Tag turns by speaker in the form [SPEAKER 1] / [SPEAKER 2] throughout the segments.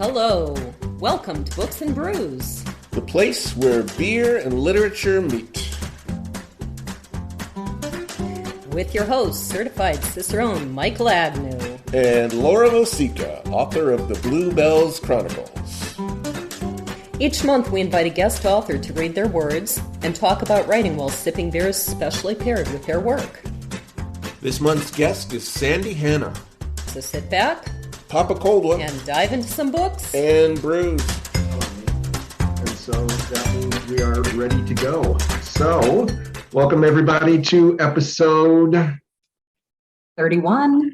[SPEAKER 1] Hello, welcome to Books and Brews,
[SPEAKER 2] the place where beer and literature meet.
[SPEAKER 1] With your host, certified Cicerone Michael Agnew.
[SPEAKER 2] And Laura Mosica, author of the Bluebells Chronicles.
[SPEAKER 1] Each month we invite a guest author to read their words and talk about writing while sipping beers specially paired with their work.
[SPEAKER 2] This month's guest is Sandy Hanna.
[SPEAKER 1] So sit back,
[SPEAKER 2] pop a cold one,
[SPEAKER 1] and dive into some books
[SPEAKER 2] and brews.
[SPEAKER 3] And so that means we are ready to go. So, welcome everybody to episode
[SPEAKER 1] 31.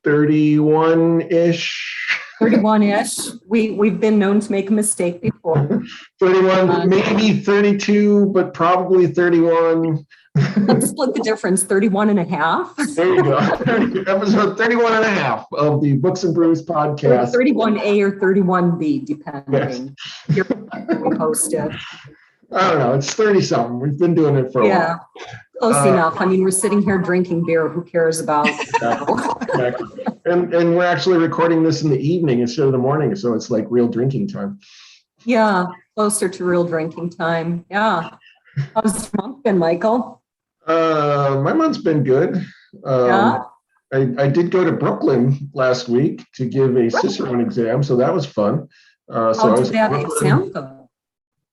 [SPEAKER 3] 31-ish.
[SPEAKER 1] 31-ish. We've been known to make a mistake before.
[SPEAKER 3] 31, maybe 32, but probably 31.
[SPEAKER 1] Let's split the difference, 31 and a half.
[SPEAKER 3] There you go. Episode 31 and a half of the Books and Brews podcast.
[SPEAKER 1] 31A or 31B, depending. Yes. We post it.
[SPEAKER 3] I don't know. It's 30-something. We've been doing it for a while.
[SPEAKER 1] Close enough. I mean, we're sitting here drinking beer. Who cares about
[SPEAKER 3] Exactly. And we're actually recording this in the evening instead of the morning, so it's like real drinking time.
[SPEAKER 1] Yeah, closer to real drinking time. Yeah. How's your month been, Michael?
[SPEAKER 3] My month's been good. I did go to Brooklyn last week to give a Cicerone exam, so that was fun.
[SPEAKER 1] How did that exam go?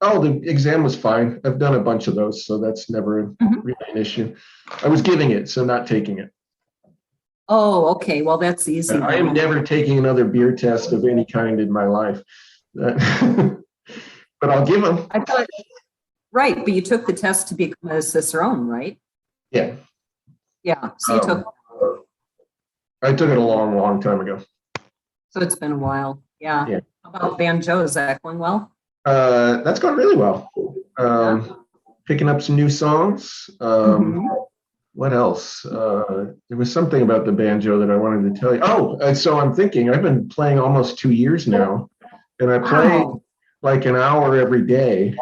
[SPEAKER 3] Oh, the exam was fine. I've done a bunch of those, so that's never really an issue. I was giving it, so not taking it.
[SPEAKER 1] Oh, okay. Well, that's easy.
[SPEAKER 3] I am never taking another beer test of any kind in my life. But I'll give them.
[SPEAKER 1] Right, but you took the test to become a Cicerone, right?
[SPEAKER 3] Yeah.
[SPEAKER 1] Yeah, so
[SPEAKER 3] I took it a long, long time ago.
[SPEAKER 1] So it's been a while. Yeah.
[SPEAKER 3] Yeah.
[SPEAKER 1] How about banjo? Is that going well?
[SPEAKER 3] That's gone really well. Picking up some new songs. What else? There was something about the banjo that I wanted to tell you. So I'm thinking, I've been playing almost 2 years now, and I play like an hour every day.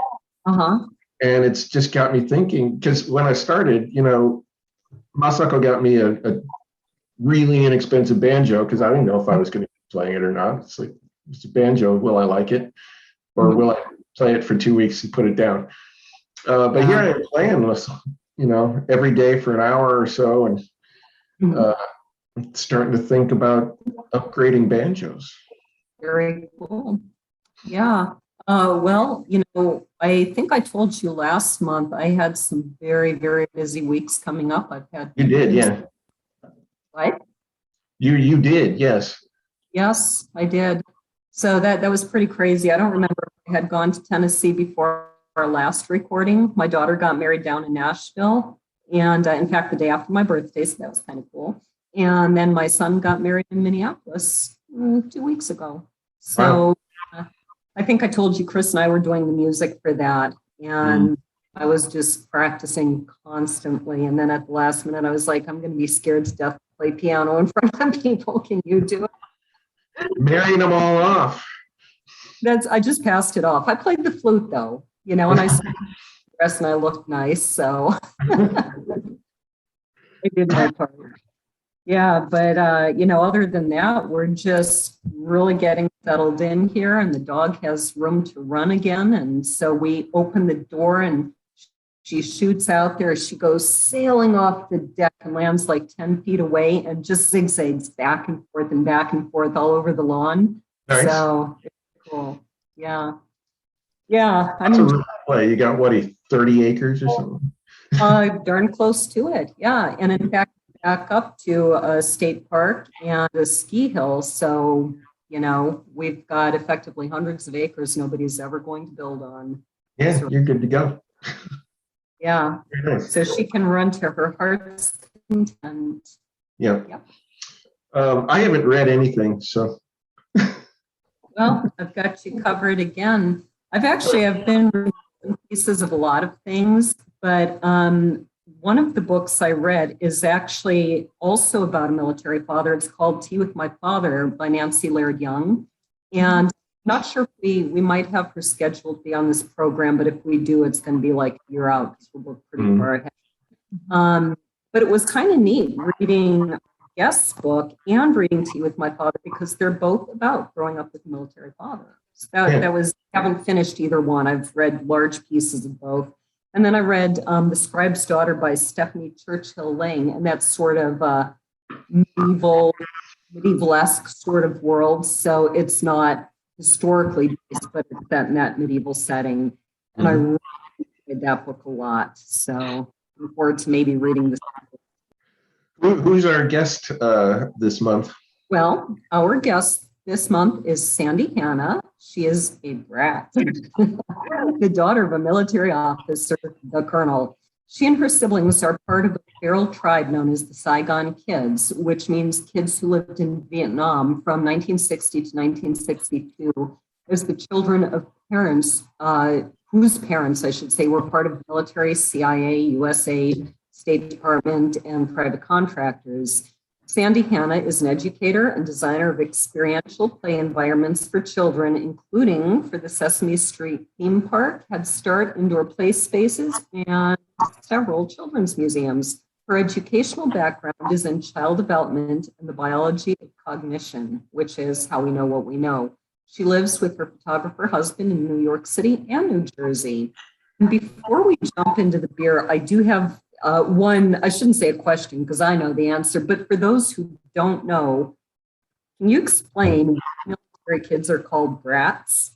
[SPEAKER 3] And it's just got me thinking, because when I started, Masako got me a really inexpensive banjo, because I didn't know if I was going to be playing it or not. It's like, it's a banjo. Will I like it? Or will I play it for 2 weeks and put it down? But here I am playing this, every day for an hour or so, and I'm starting to think about upgrading banjos.
[SPEAKER 1] Very cool. Yeah. Well, I think I told you last month I had some very, very busy weeks coming up.
[SPEAKER 3] You did, yeah.
[SPEAKER 1] What?
[SPEAKER 3] You did, yes.
[SPEAKER 1] Yes, I did. So that was pretty crazy. I don't remember if I had gone to Tennessee before our last recording. My daughter got married down in Nashville, and in fact, the day after my birthday, so that was kind of cool. And then my son got married in Minneapolis 2 weeks ago. So I think I told you Chris and I were doing the music for that, and I was just practicing constantly. And then at the last minute, I was like, I'm going to be scared to death to play piano in front of people. Can you do it?
[SPEAKER 3] Marrying them all off.
[SPEAKER 1] I just passed it off. I played the flute though, and I sang the rest and I looked nice, so I did my part. Yeah, but other than that, we're just really getting settled in here, and the dog has room to run again. And so we open the door and she shoots out there. She goes sailing off the deck and lands like 10 feet away and just zigzags back and forth all over the lawn.
[SPEAKER 3] Nice.
[SPEAKER 1] So it's cool. Yeah. Yeah.
[SPEAKER 3] That's a real play. You got 30 acres or something?
[SPEAKER 1] Darn close to it. Yeah. And in fact, back up to a state park and a ski hill. So, we've got effectively hundreds of acres nobody's ever going to build on.
[SPEAKER 3] Yeah, you're good to go.
[SPEAKER 1] Yeah.
[SPEAKER 3] Nice.
[SPEAKER 1] So she can run to her heart's content.
[SPEAKER 3] Yeah.
[SPEAKER 1] Yep.
[SPEAKER 3] I haven't read anything, so.
[SPEAKER 1] Well, I've got you covered again. I've been reading pieces of a lot of things, but one of the books I read is actually also about a military father. It's called Tea with My Father by Nancy Laird Young. And I'm not sure if we might have her scheduled to be on this program, but if we do, it's going to be like a year out because we'll look pretty far ahead. But it was kind of neat reading guest book and reading tea with my father because they're both about growing up with a military father. So that was, I haven't finished either one. I've read large pieces of both. And then I read The Scribe's Daughter by Stephanie Churchill Lang, and that's sort of a medieval-esque sort of world. So it's not historically based, but it's set in that medieval setting. And I really enjoyed that book a lot. So looking forward to maybe reading this.
[SPEAKER 3] Who's our guest this month?
[SPEAKER 1] Well, our guest this month is Sandy Hanna. She is a brat, the daughter of a military officer, the colonel. She and her siblings are part of a feral tribe known as the Saigon Kids, which means kids who lived in Vietnam from 1960 to 1962 as the children of parents, whose parents, I should say, were part of the military, CIA, USAID, State Department, and private contractors. Sandy Hanna is an educator and designer of experiential play environments for children, including for the Sesame Street theme park, Head Start indoor play spaces, and several children's museums. Her educational background is in child development and the biology of cognition, which is how we know what we know. She lives with her photographer husband in New York City and New Jersey. And before we jump into the beer, I do have one, I shouldn't say a question because I know the answer, but for those who don't know, can you explain why military kids are called brats?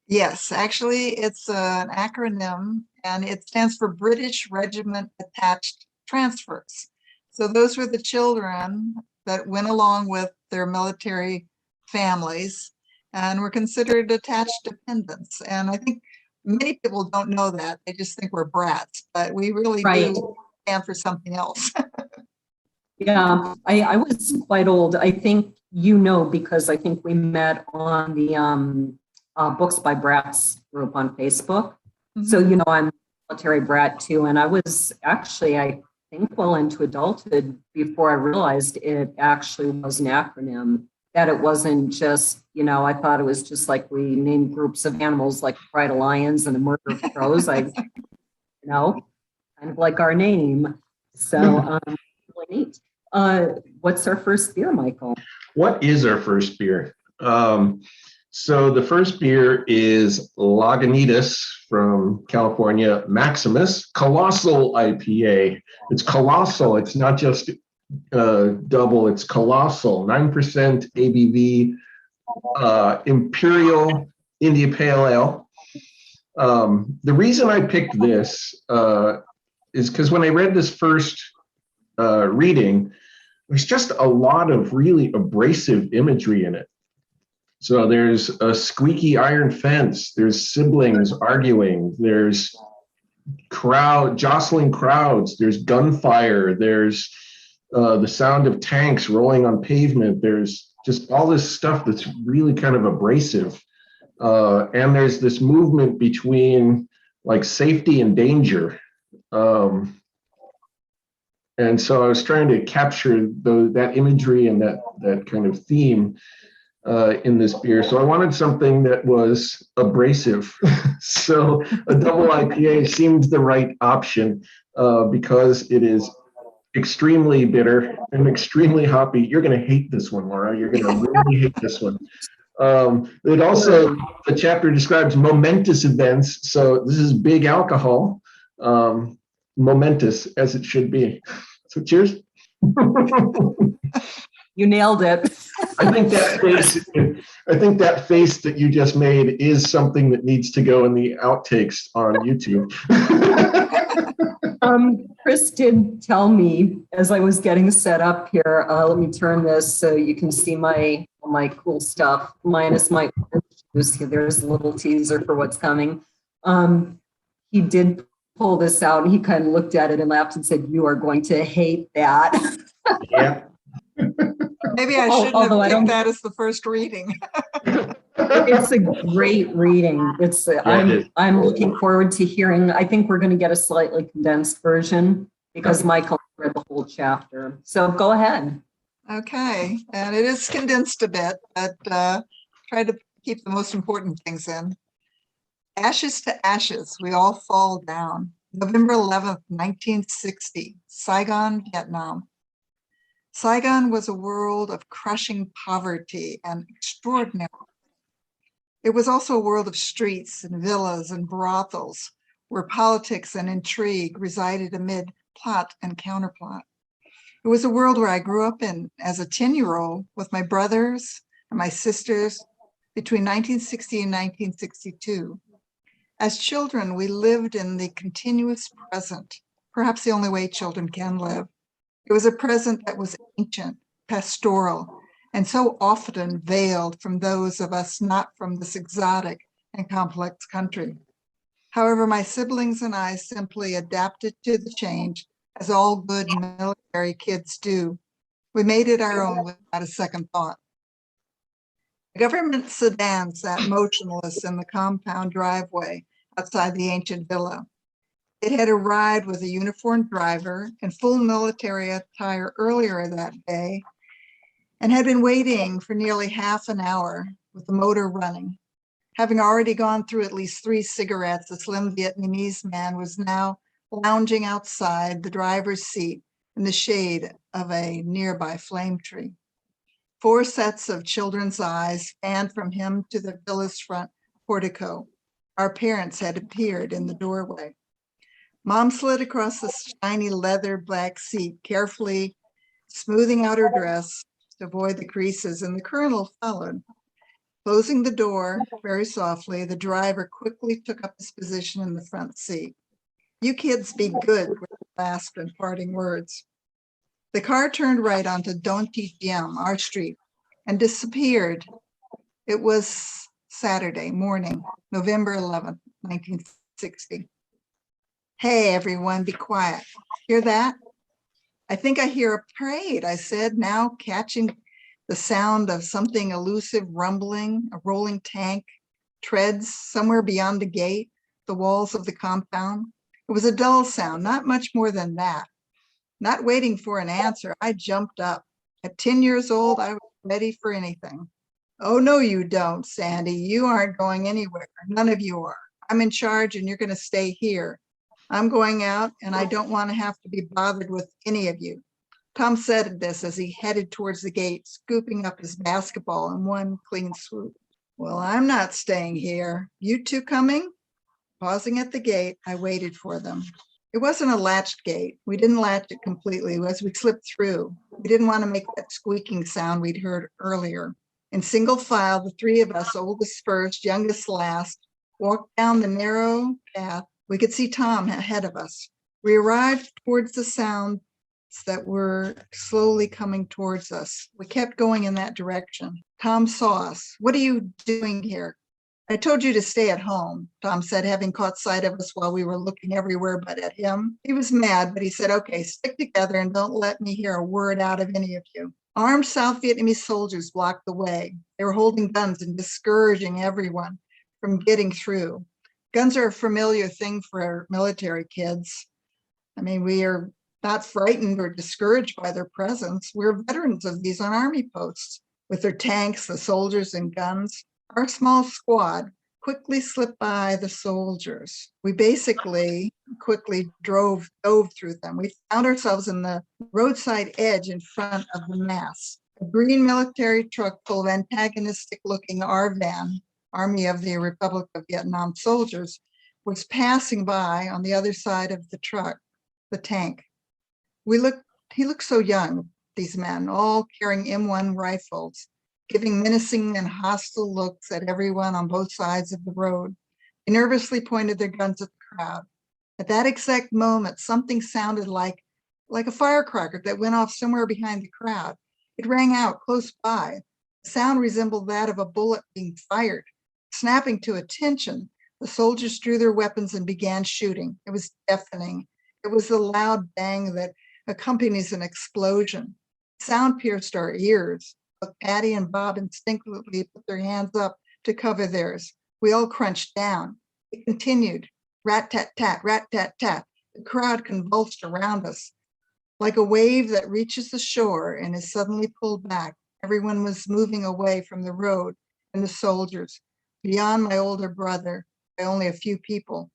[SPEAKER 4] Yes, actually, it's an acronym and it stands for British Regiment Attached Transfers. So those were the children that went along with their military families and were considered attached dependents. And I think many people don't know that. They just think we're brats, but we really do stand for something else.
[SPEAKER 1] Yeah, I was quite old. I think you know, because I think we met on the Books by Brats group on Facebook. Mm-hmm. So, you know, I'm a military brat too. And I was actually, I think, well into adulthood before I realized it actually was an acronym. That it wasn't just, you know, I thought it was just like we named groups of animals like Pride of Lions and a Murder of Crows. You know, kind of like our name. So really neat. What's our first beer, Michael?
[SPEAKER 3] What is our first beer? So the first beer is Lagunitas from California, Maximus, Colossal IPA. It's colossal. It's not just double, it's colossal, 9% ABV, Imperial India Pale Ale. The reason I picked this is because when I read this first reading, there's just a lot of really abrasive imagery in it. So there's a squeaky iron fence, there's siblings arguing, there's jostling crowds, there's gunfire, there's the sound of tanks rolling on pavement. There's just all this stuff that's really kind of abrasive. And there's this movement between like safety and danger. And so I was trying to capture that imagery and that kind of theme in this beer. So I wanted something that was abrasive. So a double IPA seemed the right option because it is extremely bitter and extremely hoppy. You're going to hate this one, Laura. You're going to really hate this one. It also, the chapter describes momentous events. So this is big alcohol, momentous as it should be. So cheers.
[SPEAKER 1] You nailed it.
[SPEAKER 3] I think that face that you just made is something that needs to go in the outtakes on YouTube.
[SPEAKER 1] Chris did tell me as I was getting set up here, let me turn this so you can see my cool stuff, minus my juice. There's a little teaser for what's coming. He did pull this out and he kind of looked at it and laughed and said, "You are going to hate that."
[SPEAKER 3] Yeah.
[SPEAKER 4] Maybe I shouldn't have picked that as the first reading.
[SPEAKER 1] It's a great reading. I'm looking forward to hearing. I think we're going to get a slightly condensed version because Michael read the whole chapter. So go ahead.
[SPEAKER 4] Okay, and it is condensed a bit, but try to keep the most important things in. Ashes to ashes, we all fall down. November 11th, 1960, Saigon, Vietnam. Saigon was a world of crushing poverty and extraordinary. It was also a world of streets and villas and brothels where politics and intrigue resided amid plot and counterplot. It was a world where I grew up in as a 10-year-old with my brothers and my sisters between 1960 and 1962. As children, we lived in the continuous present, perhaps the only way children can live. It was a present that was ancient, pastoral, and so often veiled from those of us not from this exotic and complex country. However, my siblings and I simply adapted to the change, as all good military kids do. We made it our own without a second thought. The government sedan sat motionless in the compound driveway outside the ancient villa. It had arrived with a uniformed driver in full military attire earlier that day and had been waiting for nearly half an hour with the motor running. Having already gone through at least 3 cigarettes, the slim Vietnamese man was now lounging outside the driver's seat in the shade of a nearby flame tree. 4 sets of children's eyes fanned from him to the villa's front portico. Our parents had appeared in the doorway. Mom slid across the shiny leather black seat, carefully smoothing out her dress to avoid the creases, and the colonel followed. Closing the door very softly, the driver quickly took up his position in the front seat. "You kids be good," were the last and parting words. The car turned right onto Don Titiam, our street, and disappeared. It was Saturday morning, November 11th, 1960. "Hey, everyone, be quiet. Hear that?" "I think I hear a parade," I said, now catching the sound of something elusive rumbling, a rolling tank, treads somewhere beyond the gate, the walls of the compound. It was a dull sound, not much more than that. Not waiting for an answer, I jumped up. At 10 years old, I was ready for anything. "Oh, no, you don't, Sandy. You aren't going anywhere. None of you are. I'm in charge and you're going to stay here. I'm going out and I don't want to have to be bothered with any of you." Tom said this as he headed towards the gate, scooping up his basketball in one clean swoop. "Well, I'm not staying here. You two coming?" Pausing at the gate, I waited for them. It wasn't a latched gate. We didn't latch it completely as we slipped through. We didn't want to make that squeaking sound we'd heard earlier. In single file, the 3 of us, oldest first, youngest last, walked down the narrow path. We could see Tom ahead of us. We arrived towards the sounds that were slowly coming towards us. We kept going in that direction. Tom saw us. "What are you doing here?" "I told you to stay at home," Tom said, having caught sight of us while we were looking everywhere but at him. He was mad, but he said, "Okay, stick together and don't let me hear a word out of any of you." Armed South Vietnamese soldiers blocked the way. They were holding guns and discouraging everyone from getting through. Guns are a familiar thing for military kids. I mean, we are not frightened or discouraged by their presence. We're veterans of these on army posts. With their tanks, the soldiers, and guns, our small squad quickly slipped by the soldiers. We basically quickly dove through them. We found ourselves in the roadside edge in front of the mass. A green military truck full of antagonistic-looking R-van, Army of the Republic of Vietnam soldiers, was passing by on the other side of the truck, the tank. He looked so young, these men, all carrying M1 rifles, giving menacing and hostile looks at everyone on both sides of the road. They nervously pointed their guns at the crowd. At that exact moment, something sounded like a firecracker that went off somewhere behind the crowd. It rang out close by. The sound resembled that of a bullet being fired. Snapping to attention, the soldiers drew their weapons and began shooting. It was deafening. It was the loud bang that accompanies an explosion. Sound pierced our ears. But Patty and Bob instinctively put their hands up to cover theirs. We all crunched down. It continued. Rat-tat-tat, rat-tat-tat. The crowd convulsed around us. Like a wave that reaches the shore and is suddenly pulled back, everyone was moving away from the road and the soldiers. Beyond my older brother, by only a few people,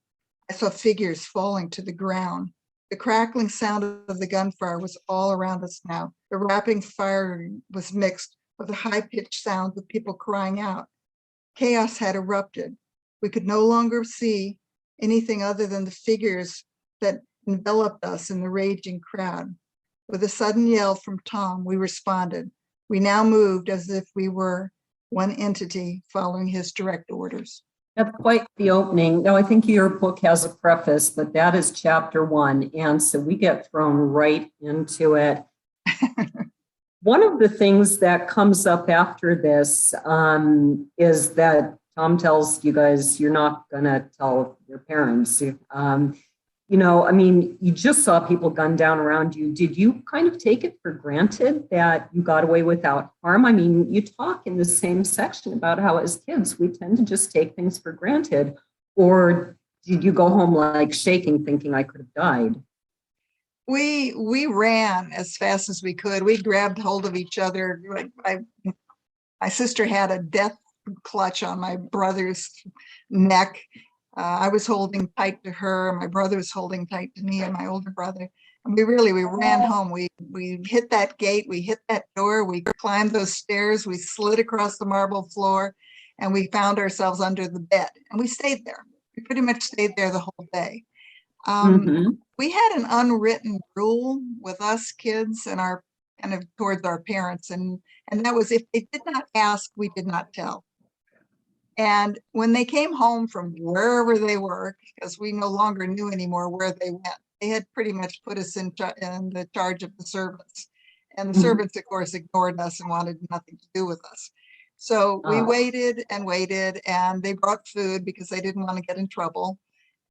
[SPEAKER 4] I saw figures falling to the ground. The crackling sound of the gunfire was all around us now. The rapping fire was mixed with the high-pitched sounds of people crying out. Chaos had erupted. We could no longer see anything other than the figures that enveloped us in the raging crowd. With a sudden yell from Tom, we responded. We now moved as if we were one entity following his direct orders.
[SPEAKER 1] That's quite the opening. Now, I think your book has a preface, but that is chapter 1. And so we get thrown right into it. One of the things that comes up after this is that Tom tells you guys you're not going to tell your parents. You just saw people gunned down around you. Did you kind of take it for granted that you got away without harm? I mean, you talk in the same section about how as kids, we tend to just take things for granted. Or did you go home like shaking, thinking I could have died?
[SPEAKER 4] We ran as fast as we could. We grabbed hold of each other. My sister had a death clutch on my brother's neck. I was holding tight to her. My brother was holding tight to me and my older brother. And we ran home. We hit that gate. We hit that door. We climbed those stairs. We slid across the marble floor, and we found ourselves under the bed. And we stayed there. We pretty much stayed there the whole day. We had an unwritten rule with us kids and our kind of towards our parents, and that was if they did not ask, we did not tell. And when they came home from wherever they were, because we no longer knew anymore where they went, they had pretty much put us in the charge of the servants. And the servants, of course, ignored us and wanted nothing to do with us. So we waited and waited, and they brought food because they didn't want to get in trouble.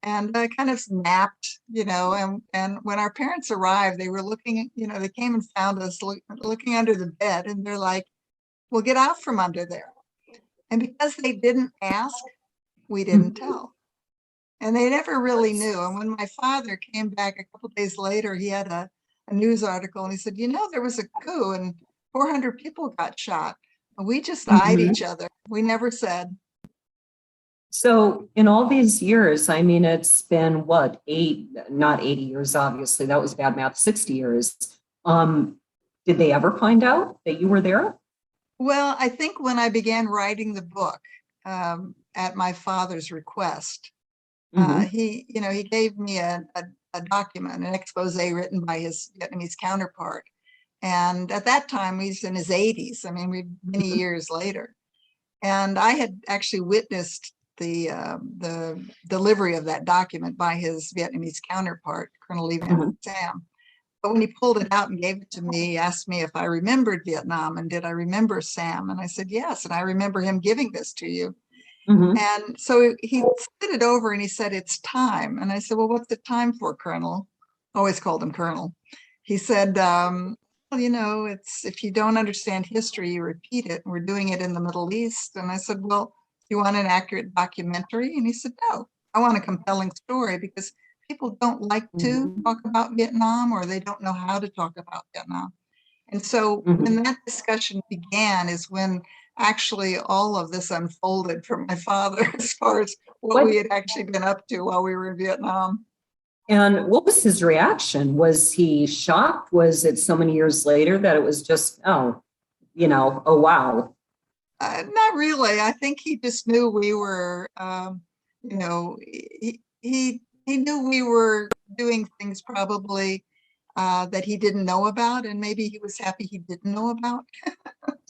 [SPEAKER 4] And I kind of napped, and when our parents arrived, they were looking, they came and found us looking under the bed, and they're like, well, get out from under there. And because they didn't ask, we didn't tell. And they never really knew. And when my father came back a couple of days later, he had a news article, and he said, there was a coup and 400 people got shot. And we just eyed each other. We never said.
[SPEAKER 1] So in all these years, I mean, it's been not 80 years, obviously, that was bad math, 60 years. Did they ever find out that you were there?
[SPEAKER 4] Well, I think when I began writing the book at my father's request, he gave me a document, an expose written by his Vietnamese counterpart. And at that time, he's in his 80s. I mean, many years later. And I had actually witnessed the delivery of that document by his Vietnamese counterpart, Colonel Lee Van Sam. But when he pulled it out and gave it to me, he asked me if I remembered Vietnam and did I remember Sam? And I said, yes. And I remember him giving this to you. And so he slid it over and he said, it's time. And I said, well, what's it time for, Colonel? Always called him Colonel. He said, it's if you don't understand history, you repeat it. And we're doing it in the Middle East. And I said, well, do you want an accurate documentary? And he said, no, I want a compelling story because people don't like to talk about Vietnam, or they don't know how to talk about Vietnam. And so when that discussion began is when actually all of this unfolded from my father as far as what we had actually been up to while we were in Vietnam.
[SPEAKER 1] And what was his reaction? Was he shocked? Was it so many years later that it was just, oh wow?
[SPEAKER 4] Not really. I think he just knew we were, he knew we were doing things probably that he didn't know about, and maybe he was happy he didn't know about.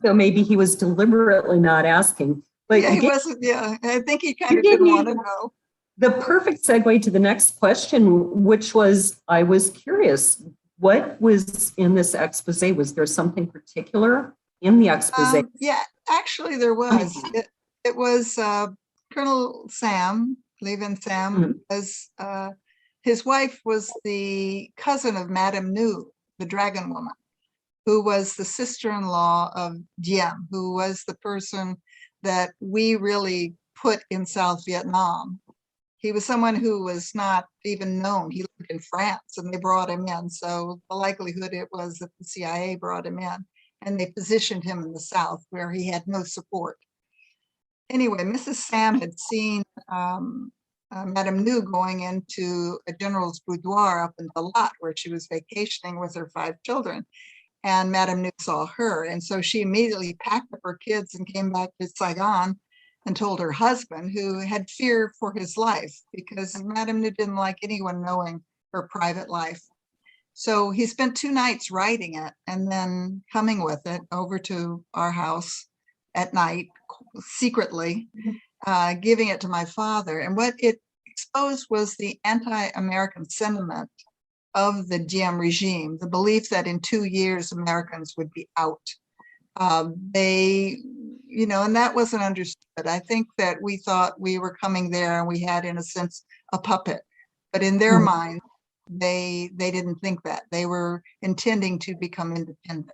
[SPEAKER 1] So maybe he was deliberately not asking. But
[SPEAKER 4] yeah, he wasn't. Yeah, I think he kind of didn't want to know.
[SPEAKER 1] The perfect segue to the next question, which was, I was curious, what was in this expose? Was there something particular in the expose?
[SPEAKER 4] Yeah, actually there was. It was Colonel Sam, Lee Van Sam, was his wife was the cousin of Madame Nu, the dragon woman, who was the sister-in-law of Diem, who was the person that we really put in South Vietnam. He was someone who was not even known. He lived in France and they brought him in. So the likelihood it was that the CIA brought him in and they positioned him in the South where he had no support. Anyway, Mrs. Sam had seen Madame Nu going into a general's boudoir up in the lot where she was vacationing with her 5 children. And Madame Nu saw her. And so she immediately packed up her kids and came back to Saigon and told her husband, who had fear for his life because Madame Nu didn't like anyone knowing her private life. So he spent 2 nights writing it and then coming with it over to our house at night, secretly, giving it to my father. And what it exposed was the anti-American sentiment of the Diem regime, the belief that in 2 years Americans would be out. And that wasn't understood. I think that we thought we were coming there and we had, in a sense, a puppet. But in their mind, they didn't think that. They were intending to become independent.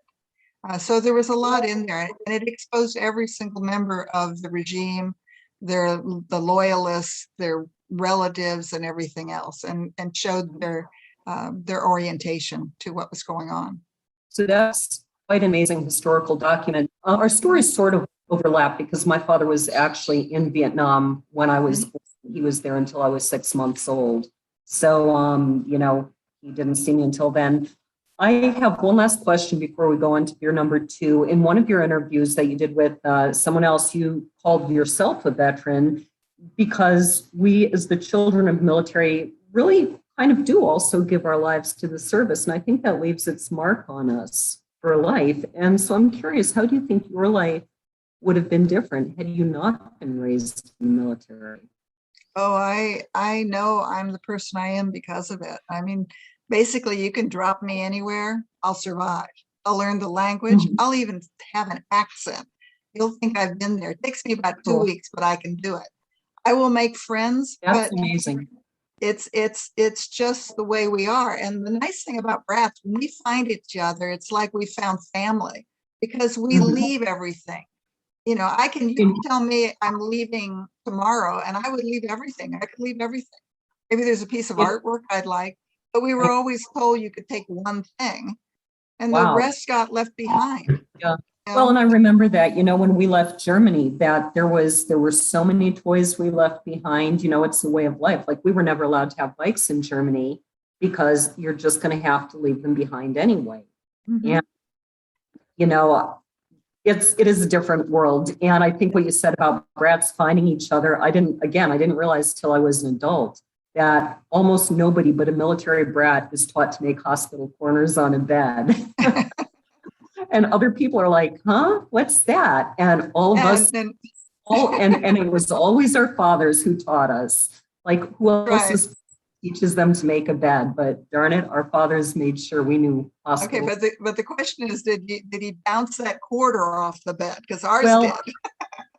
[SPEAKER 4] So there was a lot in there, and it exposed every single member of the regime, the loyalists, their relatives, and everything else, and showed their orientation to what was going on.
[SPEAKER 1] So that's quite an amazing historical document. Our stories sort of overlap because my father was actually in Vietnam when he was there until I was 6 months old. So, he didn't see me until then. I have one last question before we go on to beer number 2. In one of your interviews that you did with someone else, you called yourself a veteran because we, as the children of military, really kind of do also give our lives to the service. And I think that leaves its mark on us for life. And so I'm curious, how do you think your life would have been different had you not been raised in the military?
[SPEAKER 4] Oh, I know I'm the person I am because of it. I mean, basically, you can drop me anywhere, I'll survive. I'll learn the language. I'll even have an accent. You'll think I've been there. It takes me about 2 weeks, but I can do it. I will make friends.
[SPEAKER 1] That's
[SPEAKER 4] but
[SPEAKER 1] amazing.
[SPEAKER 4] It's just the way we are. And the nice thing about brats, when we find each other, it's like we found family because we leave everything. You can tell me I'm leaving tomorrow and I would leave everything. I could leave everything. Maybe there's a piece of artwork I'd like, but we were always told you could take one thing and the rest got left behind.
[SPEAKER 1] Yeah. Well, and I remember that, when we left Germany, that there were so many toys we left behind. It's a way of life. Like we were never allowed to have bikes in Germany because you're just going to have to leave them behind anyway. And, it is a different world. And I think what you said about brats finding each other, I didn't realize till I was an adult that almost nobody but a military brat is taught to make hospital corners on a bed. And other people are like, huh, what's that? And all of us, and it was always our fathers who taught us. Like, who else teaches them to make a bed? But darn it, our fathers made sure we knew hospital.
[SPEAKER 4] Okay, but the question is, did he bounce that quarter off the bed? Because ours did.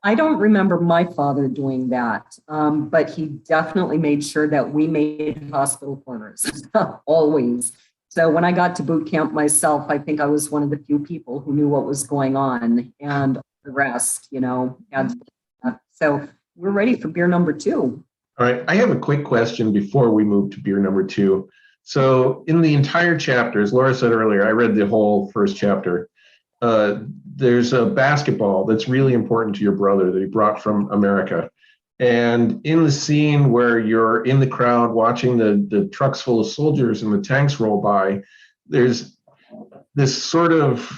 [SPEAKER 1] I don't remember my father doing that, but he definitely made sure that we made hospital corners, always. So when I got to boot camp myself, I think I was one of the few people who knew what was going on, and the rest, had to. So we're ready for beer number 2.
[SPEAKER 3] All right. I have a quick question before we move to beer number 2. So in the entire chapter, as Laura said earlier, I read the whole first chapter. There's a basketball that's really important to your brother that he brought from America. And in the scene where you're in the crowd watching the trucks full of soldiers and the tanks roll by, there's this sort of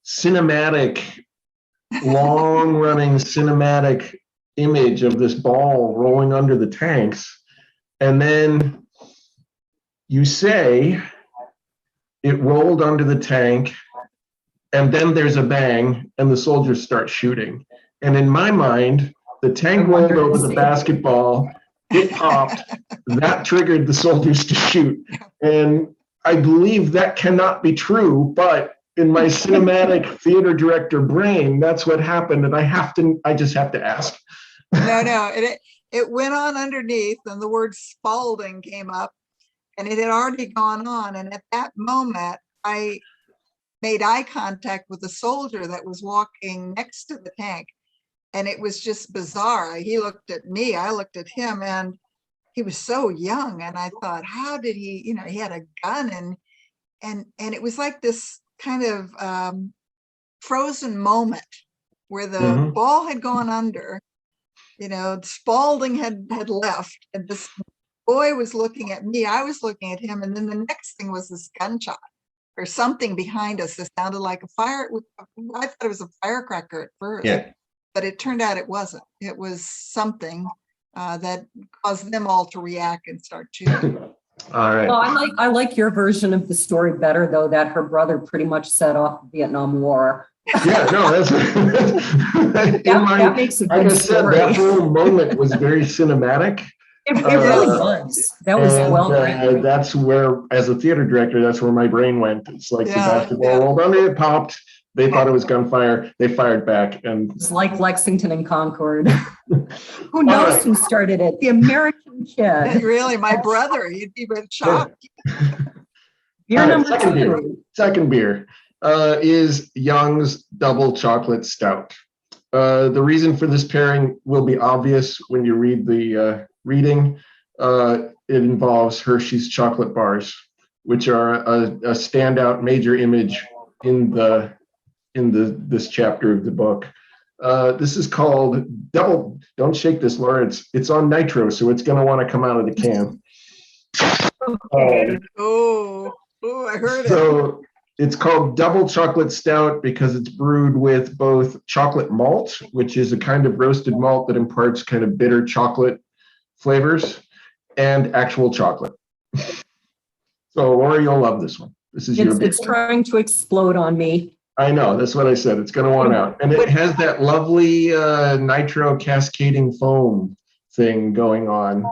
[SPEAKER 3] cinematic, long-running cinematic image of this ball rolling under the tanks. And then you say it rolled under the tank, and then there's a bang, and the soldiers start shooting. And in my mind, the tank rolled over the basketball, it popped, that triggered the soldiers to shoot. And I believe that cannot be true, but in my cinematic theater director brain, that's what happened. And I just have to ask.
[SPEAKER 4] No, it went on underneath and the word Spalding came up and it had already gone on. And at that moment, I made eye contact with a soldier that was walking next to the tank. And it was just bizarre. He looked at me, I looked at him, and he was so young. And I thought, how did he, he had a gun and it was like this kind of frozen moment where the ball had gone under Spalding had left, and this boy was looking at me. I was looking at him, and then the next thing was this gunshot or something behind us that sounded like a fire. I thought it was a firecracker at first, but it turned out it wasn't. It was something that caused them all to react and start shooting.
[SPEAKER 3] All right.
[SPEAKER 1] Well, I like your version of the story better, though, that her brother pretty much set off the Vietnam War.
[SPEAKER 3] Yeah, no, that's
[SPEAKER 1] that makes a good story.
[SPEAKER 3] That whole moment was very cinematic.
[SPEAKER 1] It really was. That was well done.
[SPEAKER 3] That's where, as a theater director, that's where my brain went. It's like the basketball rolled under, it popped. They thought it was gunfire. They fired back, and
[SPEAKER 1] it's like Lexington and Concord. Who knows who started it? The American kid.
[SPEAKER 4] Really, my brother. You'd be shocked.
[SPEAKER 1] Beer number two.
[SPEAKER 3] Second beer is Young's Double Chocolate Stout. The reason for this pairing will be obvious when you read the reading. It involves Hershey's chocolate bars, which are a standout major image in this chapter of the book. This is called Double. Don't shake this, Laura. It's on nitro, so it's going to want to come out of the can.
[SPEAKER 4] I heard it.
[SPEAKER 3] So it's called Double Chocolate Stout because it's brewed with both chocolate malt, which is a kind of roasted malt that imparts kind of bitter chocolate flavors, and actual chocolate. So, Laura, you'll love this one. This is your beer.
[SPEAKER 1] It's trying to explode on me.
[SPEAKER 3] I know. That's what I said. It's going to want out. And it has that lovely nitro cascading foam thing going on.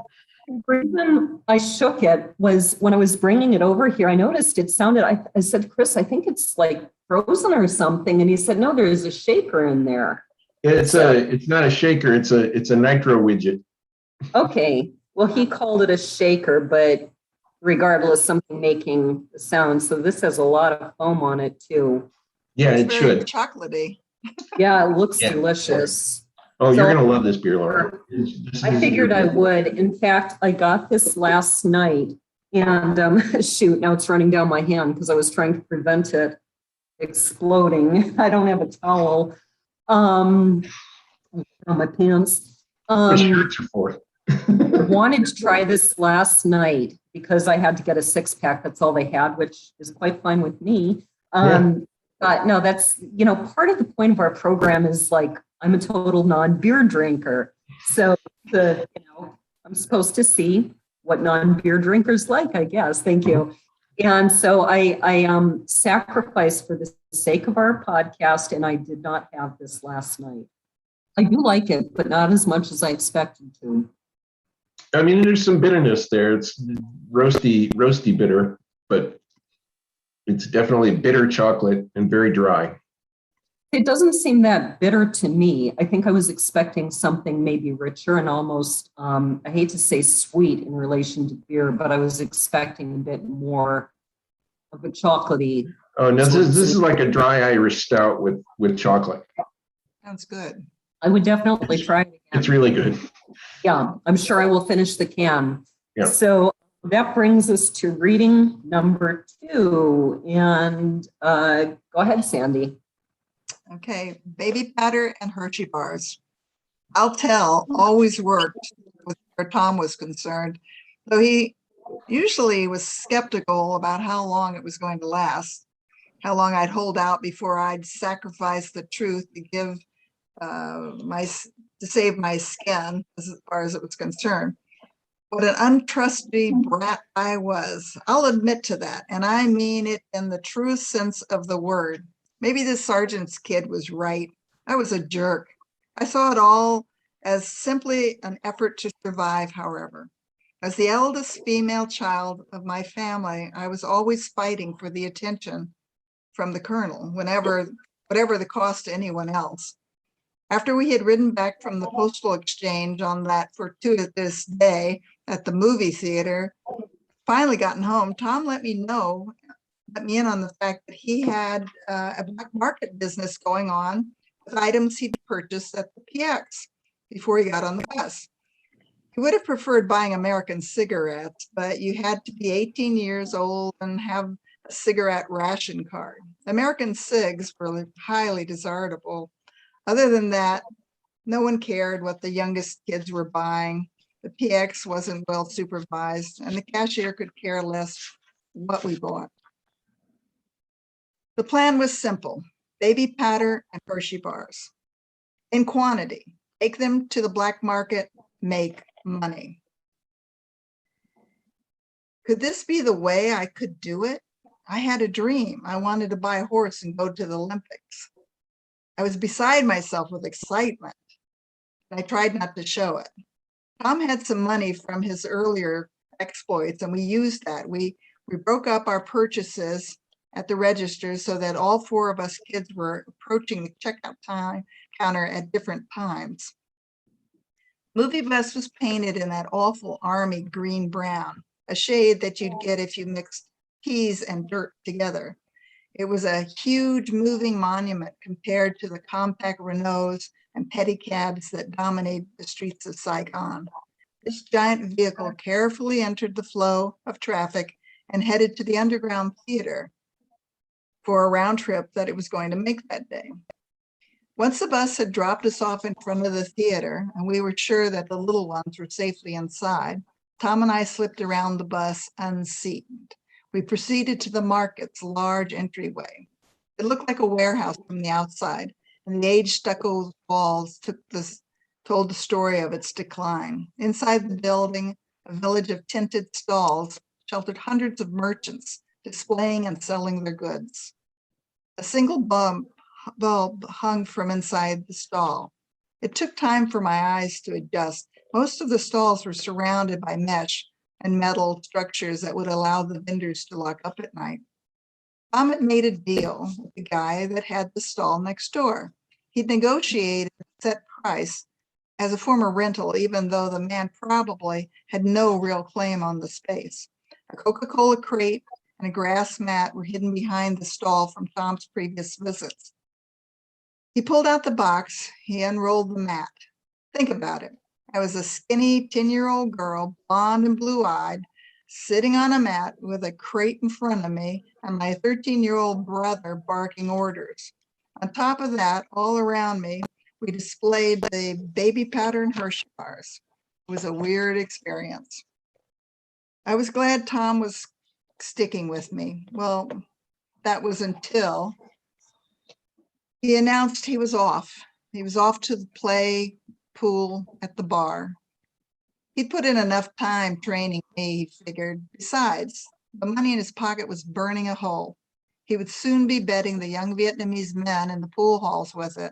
[SPEAKER 1] The reason I shook it was when I was bringing it over here, I noticed it sounded, I said, Chris, I think it's like frozen or something. And he said, no, there's a shaker in there.
[SPEAKER 3] It's not a shaker. It's a nitro widget.
[SPEAKER 1] Okay. Well, he called it a shaker, but regardless, something making the sound. So this has a lot of foam on it too.
[SPEAKER 3] Yeah,
[SPEAKER 4] it's
[SPEAKER 3] it should.
[SPEAKER 4] Chocolatey.
[SPEAKER 1] Yeah, it looks delicious.
[SPEAKER 3] Oh, you're going to love this beer, Laura.
[SPEAKER 1] I figured I would. In fact, I got this last night and shoot, now it's running down my hand because I was trying to prevent it exploding. I don't have a towel on my pants.
[SPEAKER 3] What shirts are for?
[SPEAKER 1] I wanted to try this last night because I had to get a 6-pack. That's all they had, which is quite fine with me. But no, that's, part of the point of our program is like, I'm a total non-beer drinker. So I'm supposed to see what non-beer drinkers like, I guess. Thank you. And so I sacrificed for the sake of our podcast, and I did not have this last night. I do like it, but not as much as I expected to.
[SPEAKER 3] I mean, there's some bitterness there. It's roasty bitter, but it's definitely bitter chocolate and very dry.
[SPEAKER 1] It doesn't seem that bitter to me. I think I was expecting something maybe richer and almost, I hate to say sweet in relation to beer, but I was expecting a bit more of a chocolatey.
[SPEAKER 3] Oh, no, this is like a dry Irish stout with chocolate.
[SPEAKER 4] Sounds good.
[SPEAKER 1] I would definitely try it again.
[SPEAKER 3] It's really good.
[SPEAKER 1] Yeah, I'm sure I will finish the can.
[SPEAKER 3] Yeah.
[SPEAKER 1] So that brings us to reading number 2. And go ahead, Sandy.
[SPEAKER 4] Okay, baby powder and Hershey bars. I'll tell always worked where Tom was concerned, though he usually was skeptical about how long it was going to last, how long I'd hold out before I'd sacrifice the truth to give to save my skin as far as it was concerned. What an untrustworthy brat I was. I'll admit to that, and I mean it in the truest sense of the word. Maybe the sergeant's kid was right. I was a jerk. I saw it all as simply an effort to survive, however. As the eldest female child of my family, I was always fighting for the attention from the colonel, whatever the cost to anyone else. After we had ridden back from the postal exchange on that fortuitous day at the movie theater, finally gotten home, Tom let me in on the fact that he had a black market business going on with items he'd purchased at the PX before he got on the bus. He would have preferred buying American cigarettes, but you had to be 18 years old and have a cigarette ration card. American cigs were highly desirable. Other than that, No one cared what the youngest kids were buying. The PX wasn't well supervised, and the cashier could care less what we bought. The plan was simple: baby powder and Hershey bars. In quantity, take them to the black market, make money. Could this be the way I could do it? I had a dream. I wanted to buy a horse and go to the Olympics. I was beside myself with excitement. I tried not to show it. Tom had some money from his earlier exploits, and we used that. We broke up our purchases at the register so that all four of us kids were approaching the checkout counter at different times. Movie Bus was painted in that awful army green brown, a shade that you'd get if you mixed peas and dirt together. It was a huge moving monument compared to the compact Renaults and pedicabs that dominated the streets of Saigon. This giant vehicle carefully entered the flow of traffic and headed to the underground theater for a round trip that it was going to make that day. Once the bus had dropped us off in front of the theater and we were sure that the little ones were safely inside, Tom and I slipped around the bus unseated. We proceeded to the market's large entryway. It looked like a warehouse from the outside, and the aged stucco walls told the story of its decline. Inside the building, a village of tinted stalls sheltered hundreds of merchants displaying and selling their goods. A single bulb hung from inside the stall. It took time for my eyes to adjust. Most of the stalls were surrounded by mesh and metal structures that would allow the vendors to lock up at night. Tom had made a deal with the guy that had the stall next door. He'd negotiated a set price as a former rental, even though the man probably had no real claim on the space. A Coca-Cola crate and a grass mat were hidden behind the stall from Tom's previous visits. He pulled out the box. He unrolled the mat. Think about it. I was a skinny 10-year-old girl, blonde and blue-eyed, sitting on a mat with a crate in front of me and my 13-year-old brother barking orders. On top of that, all around me, we displayed the baby powder and Hershey bars. It was a weird experience. I was glad Tom was sticking with me. Well, that was until he announced he was off. He was off to the play pool at the bar. He'd put in enough time training me, he figured. Besides, the money in his pocket was burning a hole. He would soon be betting the young Vietnamese men in the pool halls with it.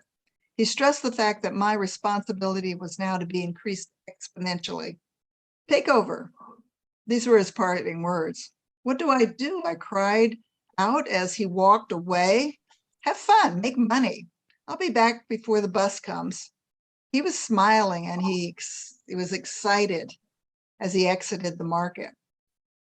[SPEAKER 4] He stressed the fact that my responsibility was now to be increased exponentially. Take over. These were his parting words. What do? I cried out as he walked away. Have fun, make money. I'll be back before the bus comes. He was smiling and he was excited as he exited the market.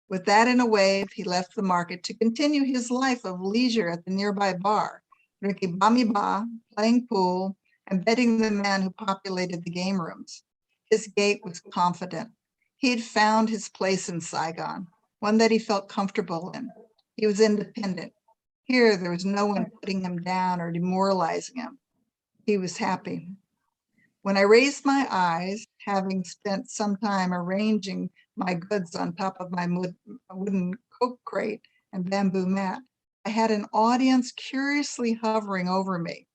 [SPEAKER 4] With that in a wave, he left the market to continue his life of leisure at the nearby bar, drinking bami ba, playing pool, and betting the men who populated the game rooms. His gait was confident. He had found his place in Saigon, one that he felt comfortable in. He was independent. Here, there was no one putting him down or demoralizing him. He was happy. When I raised my eyes, having spent some time arranging my goods on top of my wooden Coke crate and bamboo mat, I had an audience curiously hovering over me.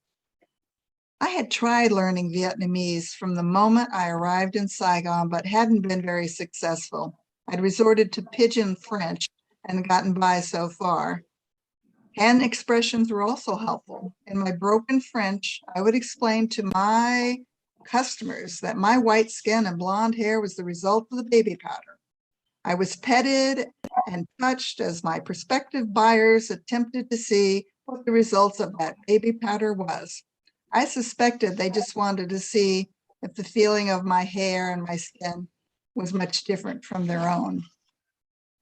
[SPEAKER 4] I had tried learning Vietnamese from the moment I arrived in Saigon, but hadn't been very successful. I'd resorted to pidgin French and gotten by so far. Hand expressions were also helpful. In my broken French, I would explain to my customers that my white skin and blonde hair was the result of the baby powder. I was petted and touched as my prospective buyers attempted to see what the results of that baby powder was. I suspected they just wanted to see if the feeling of my hair and my skin was much different from their own.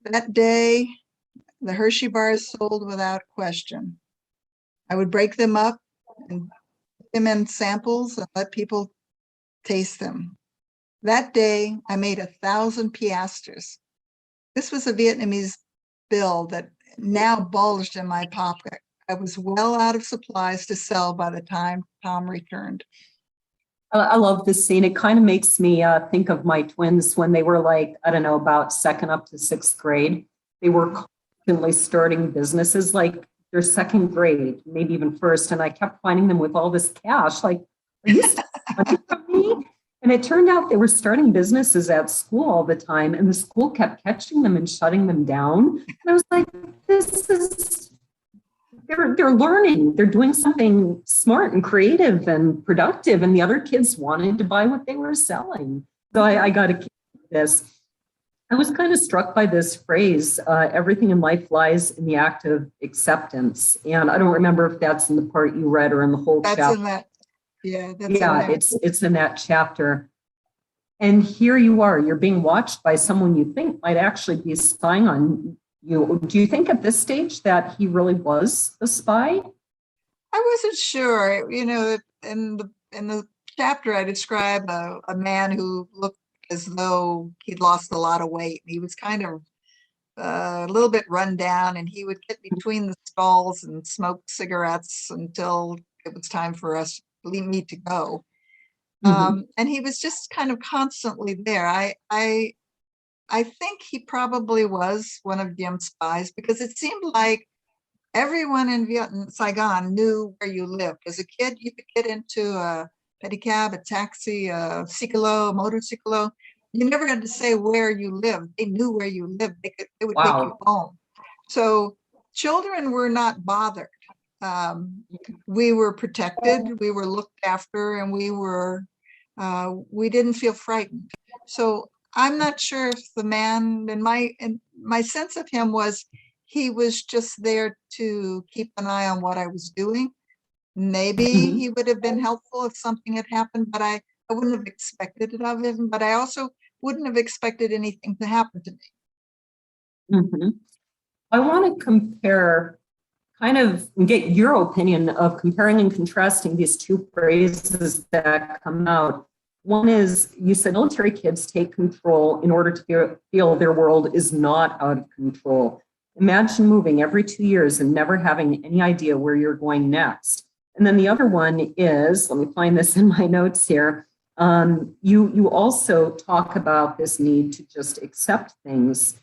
[SPEAKER 4] That day, the Hershey bars sold without question. I would break them up and put them in samples and let people taste them. That day, I made 1,000 piastres. This was a Vietnamese bill that now bulged in my pocket. I was well out of supplies to sell by the time Tom returned.
[SPEAKER 1] I love this scene. It kind of makes me think of my twins when they were like, I don't know, about second up to sixth grade. They were constantly starting businesses like their second grade, maybe even first. And I kept finding them with all this cash. Like, are you stealing money from me? And it turned out they were starting businesses at school all the time. And the school kept catching them and shutting them down. And I was like, this is they're learning, they're doing something smart and creative and productive, and the other kids wanted to buy what they were selling. So I got to keep this. I was kind of struck by this phrase, everything in life lies in the act of acceptance. And I don't remember if that's in the part you read or in the whole
[SPEAKER 4] That's
[SPEAKER 1] chapter.
[SPEAKER 4] in that. Yeah, that's
[SPEAKER 1] Yeah, it's in that chapter. And here you are, you're being watched by someone you think might actually be spying on you. Do you think at this stage that he really was a spy?
[SPEAKER 4] I wasn't sure. In the chapter, I describe a man who looked as though he'd lost a lot of weight. He was kind of a little bit run down, and he would get between the stalls and smoke cigarettes until it was time for me to go. And he was just kind of constantly there. I think he probably was one of Jim's spies, because it seemed like everyone in Saigon knew where you lived. As a kid, you could get into a pedicab, a taxi, a cyclo, motorcyclo. You never had to say where you lived. They knew where you lived. They would take you home. So children were not bothered. We were protected, we were looked after, and we didn't feel frightened. So I'm not sure if the man, and my sense of him was he was just there to keep an eye on what I was doing. Maybe he would have been helpful if something had happened, but I wouldn't have expected it of him. But I also wouldn't have expected anything to happen to me.
[SPEAKER 1] I want to compare, kind of get your opinion of comparing and contrasting these two phrases that come out. One is, you said military kids take control in order to feel their world is not out of control. Imagine moving every 2 years and never having any idea where you're going next. And then the other one is, let me find this in my notes here. You also talk about this need to just accept things.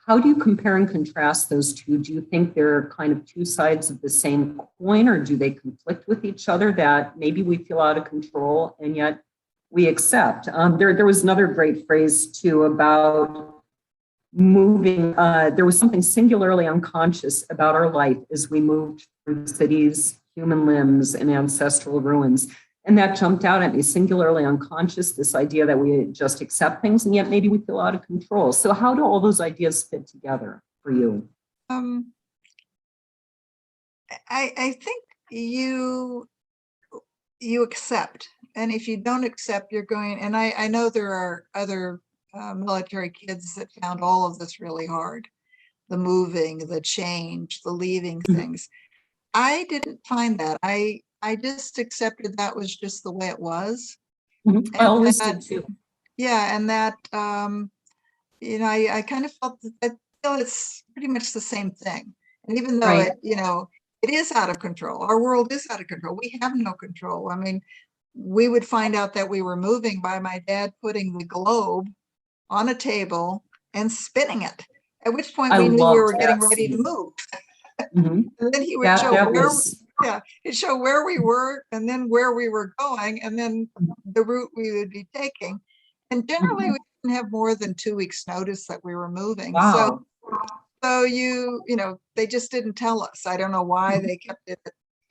[SPEAKER 1] How do you compare and contrast those two? Do you think they're kind of two sides of the same coin, or do they conflict with each other, that maybe we feel out of control and yet we accept? There was another great phrase too about moving. There was something singularly unconscious about our life as we moved through cities, human limbs, and ancestral ruins. And that jumped out at me, singularly unconscious, this idea that we just accept things, and yet maybe we feel out of control. So how do all those ideas fit together for you?
[SPEAKER 4] I think you accept. And if you don't accept, you're going, and I know there are other military kids that found all of this really hard. The moving, the change, the leaving things. I didn't find that. I just accepted that was just the way it was.
[SPEAKER 1] I always did too.
[SPEAKER 4] Yeah, and that, I kind of felt that I feel it's pretty much the same thing. And even though it is out of control, our world is out of control, we have no control. I mean, we would find out that we were moving by my dad putting the globe on a table and spinning it, at which point we knew we were getting ready to move. And then he would show where we were, and then where we were going, and then the route we would be taking. And generally we didn't have more than 2 weeks notice that we were moving.
[SPEAKER 1] Wow.
[SPEAKER 4] So they just didn't tell us. I don't know why they kept it,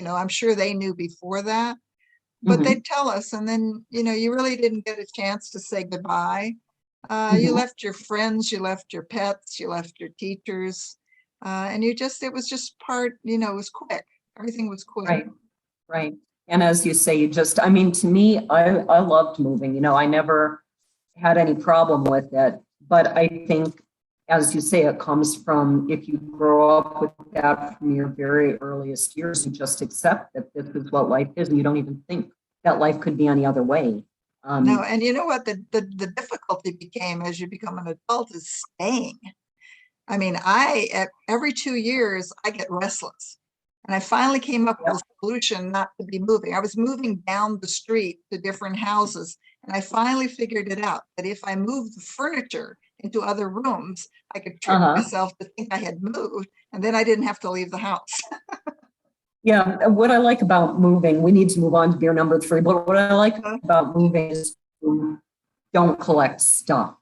[SPEAKER 4] I'm sure they knew before that, but they'd tell us. And then, you really didn't get a chance to say goodbye. You left your friends, you left your pets, you left your teachers. And it was just part, it was quick. Everything was quick.
[SPEAKER 1] Right. And as you say, to me, I loved moving. I never had any problem with it. But I think, as you say, it comes from, if you grow up with that from your very earliest years, you just accept that this is what life is, and you don't even think that life could be any other way.
[SPEAKER 4] No, and you know what the difficulty became as you become an adult is staying. I mean, every 2 years, I get restless. And I finally came up with a solution not to be moving. I was moving down the street to different houses. And I finally figured it out that if I moved the furniture into other rooms, I could trick myself to think I had moved, and then I didn't have to leave the house.
[SPEAKER 1] Yeah, what I like about moving, we need to move on to beer number 3, but what I like about moving is you don't collect stuff.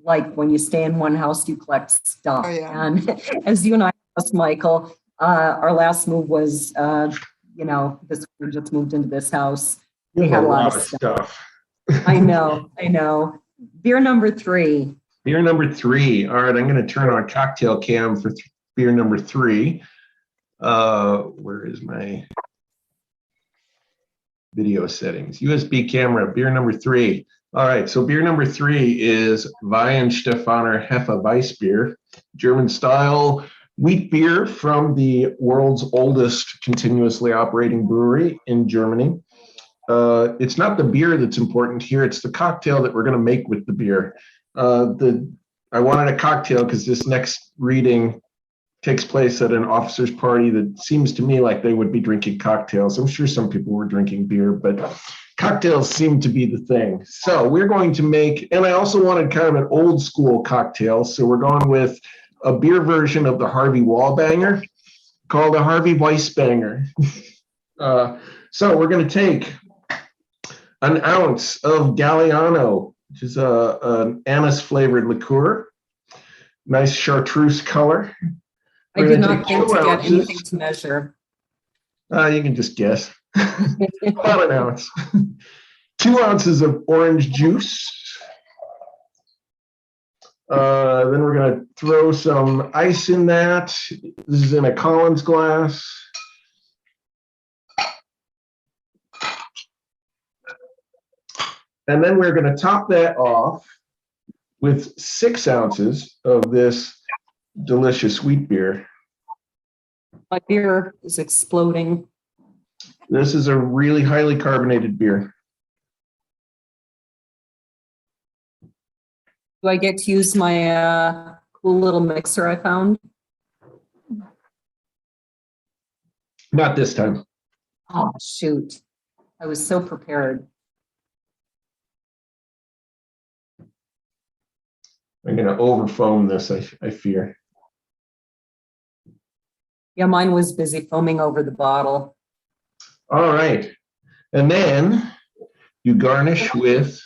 [SPEAKER 1] Like when you stay in one house, you collect stuff.
[SPEAKER 4] Oh, yeah.
[SPEAKER 1] And as you and I asked Michael, our last move was, we just moved into this house. We had a lot of stuff. I know. Beer number 3.
[SPEAKER 3] Beer number 3. All right, I'm going to turn on cocktail cam for beer number 3. Where is my video settings? USB camera, beer number 3. All right, so beer number 3 is Weihenstephaner Hefe Weiss beer, German style wheat beer from the world's oldest continuously operating brewery in Germany. It's not the beer that's important here, it's the cocktail that we're going to make with the beer. I wanted a cocktail because this next reading takes place at an officer's party that seems to me like they would be drinking cocktails. I'm sure some people were drinking beer, but cocktails seem to be the thing. So we're going to make, and I also wanted kind of an old school cocktail. So we're going with a beer version of the Harvey Wallbanger called a Harvey Weissbanger. So we're going to take an ounce of Galliano, which is an anise flavored liqueur, nice chartreuse color.
[SPEAKER 1] I did not think to get anything to measure.
[SPEAKER 3] You can just guess. About an ounce. 2 ounces of orange juice. Then we're going to throw some ice in that. This is in a Collins glass. And then we're going to top that off with 6 ounces of this delicious wheat beer.
[SPEAKER 1] My beer is exploding.
[SPEAKER 3] This is a really highly carbonated beer.
[SPEAKER 1] Do I get to use my cool little mixer I found?
[SPEAKER 3] Not this time.
[SPEAKER 1] Oh, shoot. I was so prepared.
[SPEAKER 3] I'm going to over foam this, I fear.
[SPEAKER 1] Yeah, mine was busy foaming over the bottle.
[SPEAKER 3] All right. And then you garnish with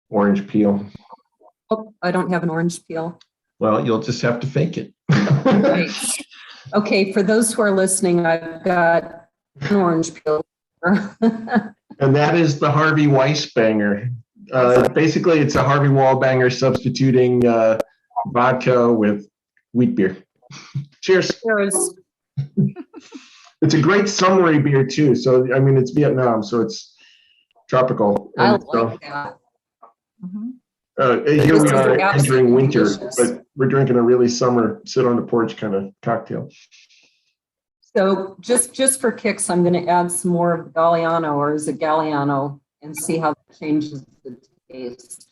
[SPEAKER 3] orange peel.
[SPEAKER 1] Oh, I don't have an orange peel.
[SPEAKER 3] Well, you'll just have to fake it.
[SPEAKER 1] Right. Okay, for those who are listening, I've got an orange peel.
[SPEAKER 3] And that is the Harvey Weissbanger. Basically, it's a Harvey Wallbanger substituting vodka with wheat beer. Cheers.
[SPEAKER 1] Cheers.
[SPEAKER 3] It's a great summery beer, too. So, I mean, it's Vietnam, so it's tropical.
[SPEAKER 1] I
[SPEAKER 3] And
[SPEAKER 1] like that.
[SPEAKER 3] here we are entering winter,
[SPEAKER 1] delicious.
[SPEAKER 3] but we're drinking a really summer, sit on the porch kind of cocktail.
[SPEAKER 1] So just for kicks, I'm going to add some more of Galliano, or is it Galliano, and see how that changes the taste.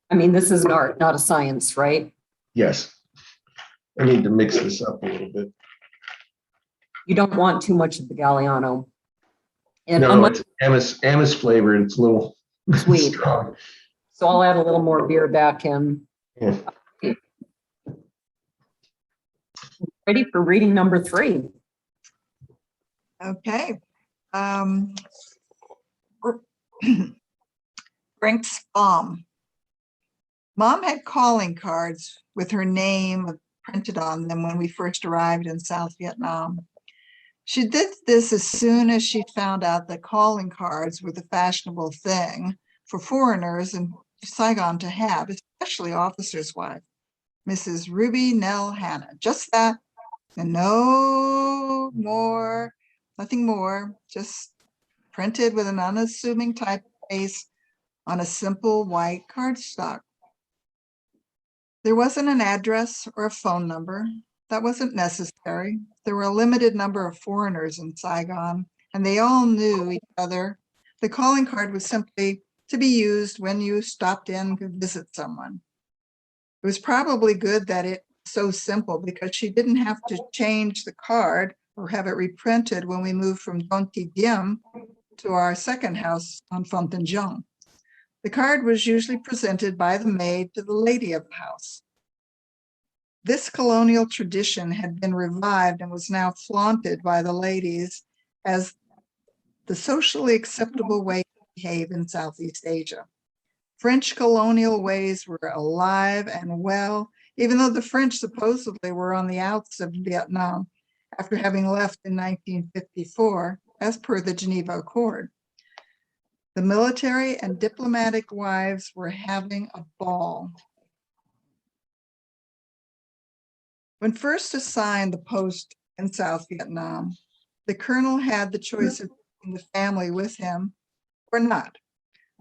[SPEAKER 1] I mean, this is an art, not a science, right?
[SPEAKER 3] Yes. I need to mix this up a little bit.
[SPEAKER 1] You don't want too much of the Galliano. And
[SPEAKER 3] No,
[SPEAKER 1] unless
[SPEAKER 3] it's anise flavored. It's a little
[SPEAKER 1] sweet.
[SPEAKER 3] strong.
[SPEAKER 1] So I'll add a little more beer back in.
[SPEAKER 3] Yeah.
[SPEAKER 1] Ready for reading number 3.
[SPEAKER 4] Okay. Brink's Bomb. Mom had calling cards with her name printed on them when we first arrived in South Vietnam. She did this as soon as she found out that calling cards were the fashionable thing for foreigners in Saigon to have, especially officers' wives. Mrs. Ruby Nell Hanna. Just that, and no more, nothing more, just printed with an unassuming typeface on a simple white cardstock. There wasn't an address or a phone number. That wasn't necessary. There were a limited number of foreigners in Saigon, and they all knew each other. The calling card was simply to be used when you stopped in to visit someone. It was probably good that it so simple because she didn't have to change the card or have it reprinted when we moved from Dontidiem to our second house on Fontainebleau. The card was usually presented by the maid to the lady of the house. This colonial tradition had been revived and was now flaunted by the ladies as the socially acceptable way to behave in Southeast Asia. French colonial ways were alive and well, even though the French supposedly were on the outs of Vietnam after having left in 1954, as per the Geneva Accord. The military and diplomatic wives were having a ball. When first assigned the post in South Vietnam, the colonel had the choice of taking the family with him or not.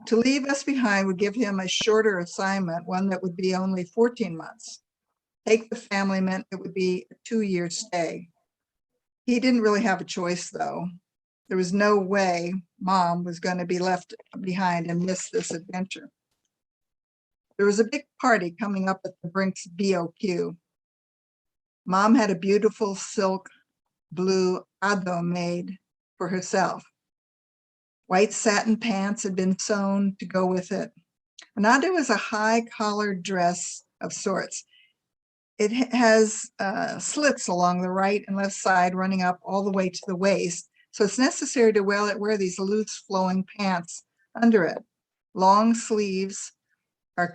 [SPEAKER 4] To leave us behind would give him a shorter assignment, one that would be only 14 months. Take the family meant it would be a 2-year stay. He didn't really have a choice, though. There was no way Mom was going to be left behind and miss this adventure. There was a big party coming up at the Brinks BOQ. Mom had a beautiful silk blue ado made for herself. White satin pants had been sewn to go with it. An ado is a high-collared dress of sorts. It has slits along the right and left side running up all the way to the waist, so it's necessary to wear these loose flowing pants under it. Long sleeves are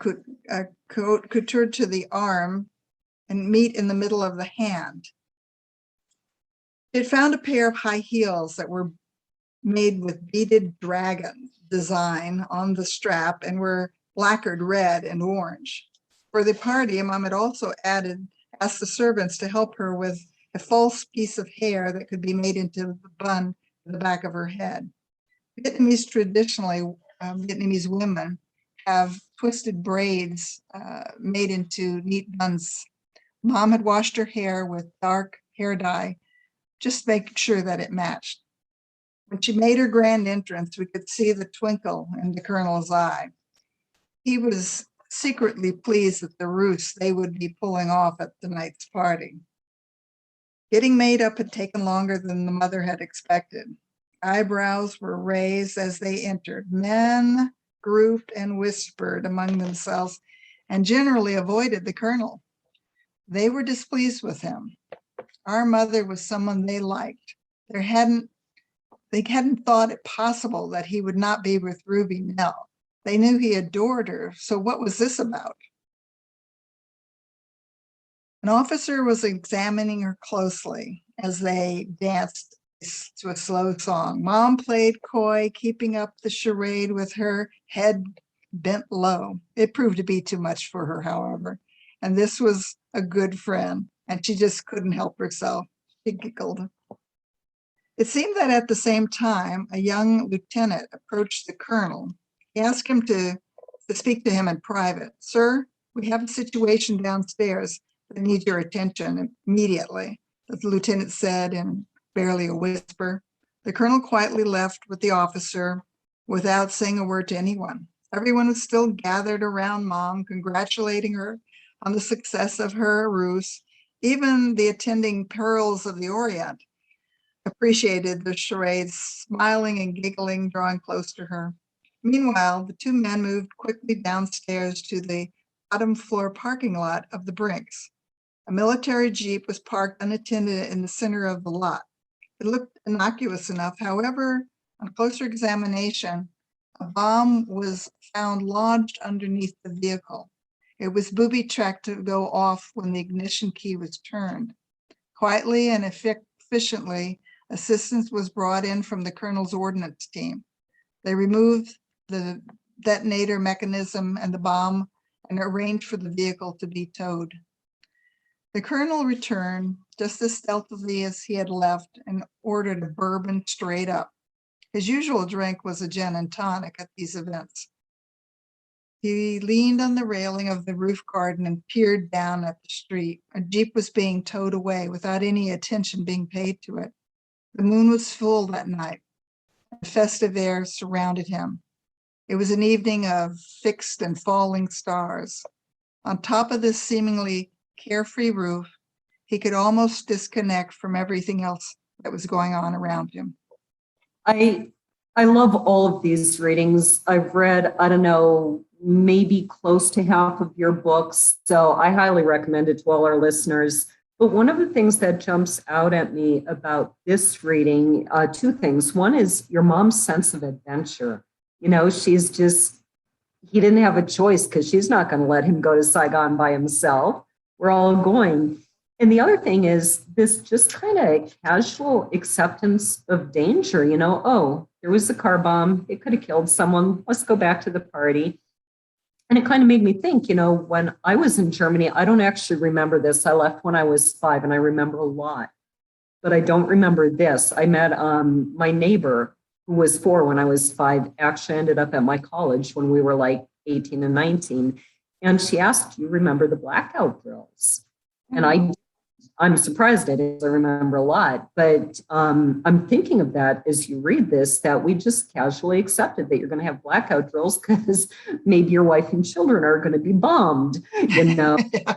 [SPEAKER 4] coutured to the arm and meet in the middle of the hand. It found a pair of high heels that were made with beaded dragon design on the strap and were lacquered red and orange. For the party, Mom had also asked the servants to help her with a false piece of hair that could be made into the bun in the back of her head. Vietnamese women have twisted braids made into neat buns. Mom had washed her hair with dark hair dye, just making sure that it matched. When she made her grand entrance, we could see the twinkle in the colonel's eye. He was secretly pleased at the ruse they would be pulling off at the night's party. Getting made up had taken longer than the mother had expected. Eyebrows were raised as they entered. Men grouped and whispered among themselves and generally avoided the colonel. They were displeased with him. Our mother was someone they liked. They hadn't thought it possible that he would not be with Ruby Nell. They knew he adored her, so what was this about? An officer was examining her closely as they danced to a slow song. Mom played coy, keeping up the charade with her head bent low. It proved to be too much for her, however, and this was a good friend, and she just couldn't help herself. She giggled. It seemed that at the same time, a young lieutenant approached the colonel. He asked him to speak to him in private. Sir, we have a situation downstairs that needs your attention immediately, the lieutenant said in barely a whisper. The colonel quietly left with the officer without saying a word to anyone. Everyone was still gathered around Mom, congratulating her on the success of her ruse. Even the attending Pearls of the Orient appreciated the charades, smiling and giggling, drawing close to her. Meanwhile, the two men moved quickly downstairs to the bottom floor parking lot of the Brinks. A military jeep was parked unattended in the center of the lot. It looked innocuous enough. However, on closer examination, a bomb was found lodged underneath the vehicle. It was booby-tracked to go off when the ignition key was turned. Quietly and efficiently, assistance was brought in from the colonel's ordnance team. They removed the detonator mechanism and the bomb and arranged for the vehicle to be towed. The colonel returned just as stealthily as he had left and ordered a bourbon straight up. His usual drink was a gin and tonic at these events. He leaned on the railing of the roof garden and peered down at the street. A jeep was being towed away without any attention being paid to it. The moon was full that night. The festive air surrounded him. It was an evening of fixed and falling stars. On top of this seemingly carefree roof, he could almost disconnect from everything else that was going on around him.
[SPEAKER 1] I love all of these readings. I've read, I don't know, maybe close to half of your books, so I highly recommend it to all our listeners. But one of the things that jumps out at me about this reading, two things. One is your mom's sense of adventure. You know, she's just, he didn't have a choice because she's not going to let him go to Saigon by himself. We're all going. And the other thing is this just kind of casual acceptance of danger, you know, oh, there was a car bomb. It could have killed someone. Let's go back to the party. And it kind of made me think, you know, when I was in Germany, I don't actually remember this. I left when I was 5 and I remember a lot, but I don't remember this. I met my neighbor who was 4 when I was 5, actually ended up at my college when we were like 18 and 19. And she asked, do you remember the Blackout Girls? And I'm surprised I didn't remember a lot, but I'm thinking of that as you read this, that we just casually accepted that you're going to have blackout drills because maybe your wife and children are going to be bombed, you know?
[SPEAKER 4] Yeah.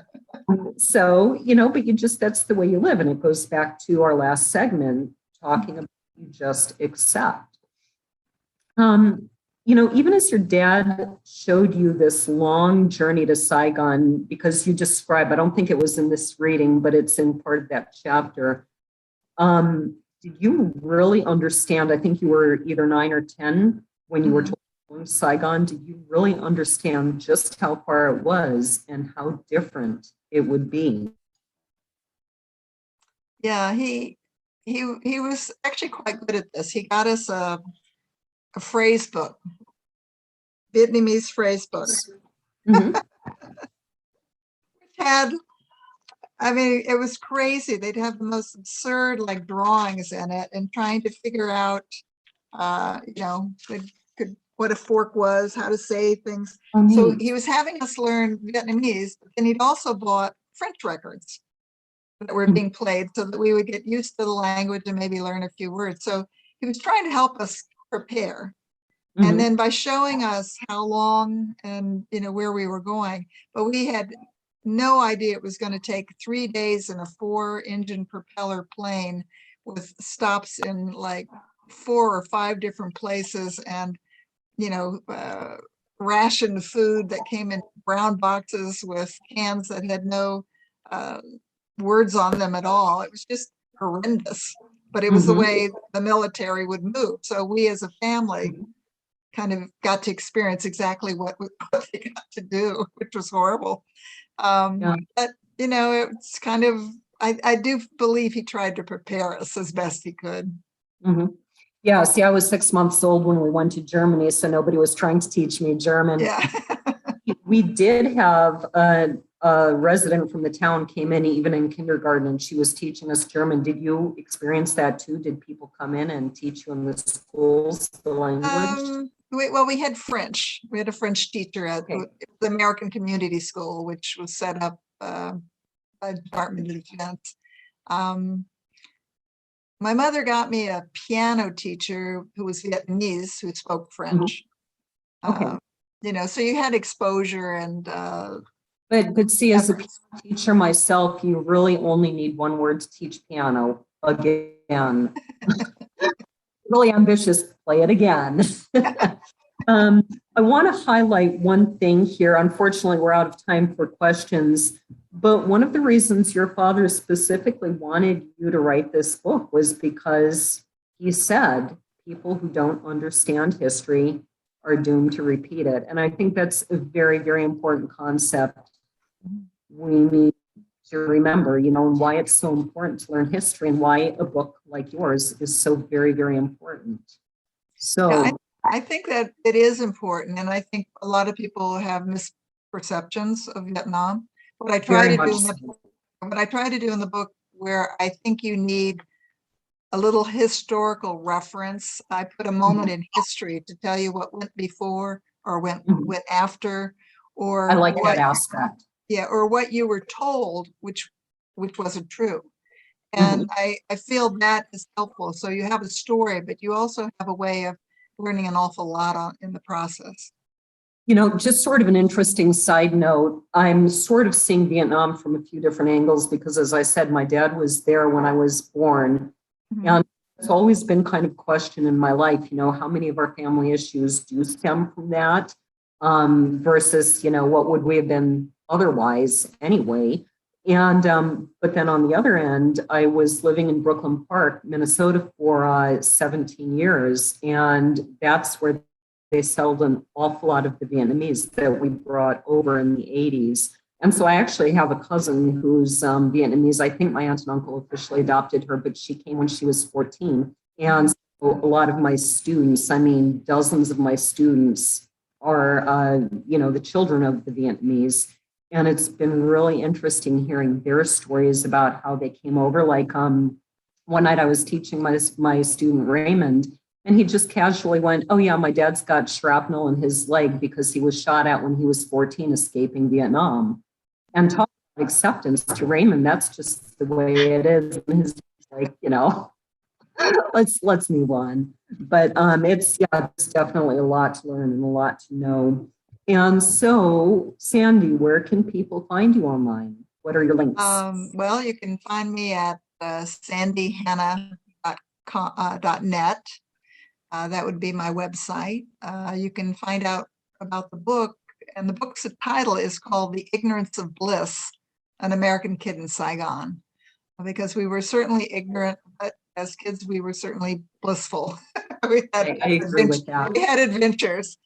[SPEAKER 1] So, you know, but you just, that's the way you live. And it goes back to our last segment talking about you just accept. You know, even as your dad showed you this long journey to Saigon, because you describe, I don't think it was in this reading, but it's in part of that chapter. Did you really understand? I think you were either 9 or 10 when you were told Saigon. Did you really understand just how far it was and how different it would be?
[SPEAKER 4] Yeah, he was actually quite good at this. He got us a phrase book, Vietnamese phrase book.
[SPEAKER 1] Mm-hmm.
[SPEAKER 4] Which had, I mean, it was crazy. They'd have the most absurd like drawings in it and trying to figure out, you know, what a fork was, how to say things. So he was having us learn Vietnamese, but then he'd also bought French records that were being played so that we would get used to the language and maybe learn a few words. So he was trying to help us prepare. And then by showing us how long and, you know, where we were going, but we had no idea it was going to take 3 days in a 4-engine propeller plane with stops in like 4 or 5 different places and, you know, rationed food that came in brown boxes with cans that had no words on them at all. It was just horrendous, but it was the way the military would move. So we as a family kind of got to experience exactly what they got to do, which was horrible. But, you know, it's kind of, I do believe he tried to prepare us as best he could.
[SPEAKER 1] Yeah, see, I was 6 months old when we went to Germany, so nobody was trying to teach me German.
[SPEAKER 4] Yeah.
[SPEAKER 1] We did have a resident from the town came in even in kindergarten, and she was teaching us German. Did you experience that too? Did people come in and teach you in the schools the language?
[SPEAKER 4] We had French. We had a French teacher at the American Community School, which was set up by Department of Defense. My mother got me a piano teacher who was Vietnamese, who spoke French. You know, so you had exposure and.
[SPEAKER 1] But see, as a piano teacher myself, you really only need one word to teach piano again. Really ambitious, play it again. I want to highlight one thing here. Unfortunately, we're out of time for questions, but one of the reasons your father specifically wanted you to write this book was because he said people who don't understand history are doomed to repeat it. And I think that's a very, very important concept we need to remember, you know, and why it's so important to learn history and why a book like yours is so very, very important. So
[SPEAKER 4] yeah, I think that it is important. And I think a lot of people have misperceptions of Vietnam. What I try to do in the book, where I think you need a little historical reference, I put a moment in history to tell you what went before or went after, or
[SPEAKER 1] I like that aspect.
[SPEAKER 4] Yeah, or what you were told, which wasn't true. And I feel that is helpful. So you have a story, but you also have a way of learning an awful lot in the process.
[SPEAKER 1] Just sort of an interesting side note, I'm sort of seeing Vietnam from a few different angles because, as I said, my dad was there when I was born.
[SPEAKER 4] Mhm.
[SPEAKER 1] And it's always been kind of a question in my life, how many of our family issues do stem from that versus, what would we have been otherwise anyway. And but then on the other end, I was living in Brooklyn Park, Minnesota for 17 years. And that's where they settled an awful lot of the Vietnamese that we brought over in the 80s. And so I actually have a cousin who's Vietnamese. I think my aunt and uncle officially adopted her, but she came when she was 14. And so a lot of my students, dozens of my students are, the children of the Vietnamese. And it's been really interesting hearing their stories about how they came over. Like one night I was teaching my student Raymond, and he just casually went, "Oh yeah, my dad's got shrapnel in his leg because he was shot at when he was 14 escaping Vietnam." And talk about acceptance to Raymond, that's just the way it is. And he's like, let's move on. But it's definitely a lot to learn and a lot to know. And so, Sandy, where can people find you online? What are your links?
[SPEAKER 4] Well, you can find me at sandyhanna.net. That would be my website. You can find out about the book, and the book's title is called The Ignorance of Bliss, An American Kid in Saigon, because we were certainly ignorant, but as kids, we were certainly blissful. I
[SPEAKER 1] agree with that.
[SPEAKER 4] We had adventures.